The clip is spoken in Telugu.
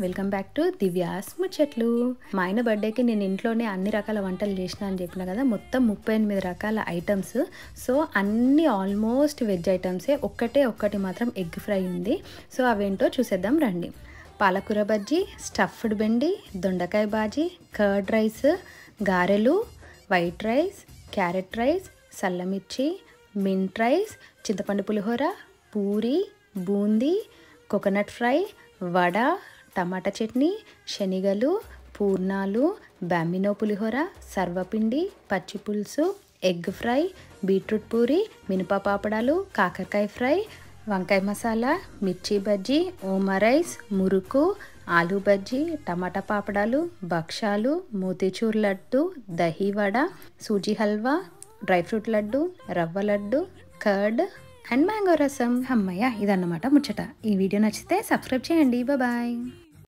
వెల్కమ్ బ్యాక్ టు దివ్యాస్ ముచ్చట్లు. మా ఆయన బర్త్డేకి నేను ఇంట్లోనే అన్ని రకాల వంటలు చేసిన అని చెప్పిన కదా, మొత్తం 38 రకాల ఐటమ్స్. సో అన్ని ఆల్మోస్ట్ వెజ్ ఐటమ్సే, ఒక్కటి మాత్రం ఎగ్ ఫ్రై ఉంది. సో అవేంటో చూసేద్దాం రండి. పాలకూర బజ్జీ, స్టఫ్డ్ బెండి, దొండకాయ బాజీ, కర్డ్ రైస్, గారెలు, వైట్ రైస్, క్యారెట్ రైస్, సల్లమిర్చి, మింట్ రైస్, చింతపండు pulihora, puri, boondi, coconut fry, vada, tomato chutney, శనగలు, పూర్ణాలు, బ్యాంబినో పులిహోర, సర్వపిండి, పచ్చి పులుసు, ఎగ్ ఫ్రై, బీట్రూట్ పూరి, మినప పాపడాలు, కాకరకాయ ఫ్రై, వంకాయ మసాలా, మిర్చి బజ్జీ, ఓమా రైస్, మురుకు, ఆలూ బజ్జీ, టమాటా పాపడాలు, భక్షాలు, మోతీచూర్ లడ్డు, దహీ వడ, సూజీ హల్వా, డ్రై ఫ్రూట్ లడ్డు, రవ్వ లడ్డు, కర్డ్ అండ్ మ్యాంగో రసం. అమ్మయ్య, ఇదన్నమాట ముచ్చట. ఈ వీడియో నచ్చితే సబ్స్క్రైబ్ చేయండి. బాయ్.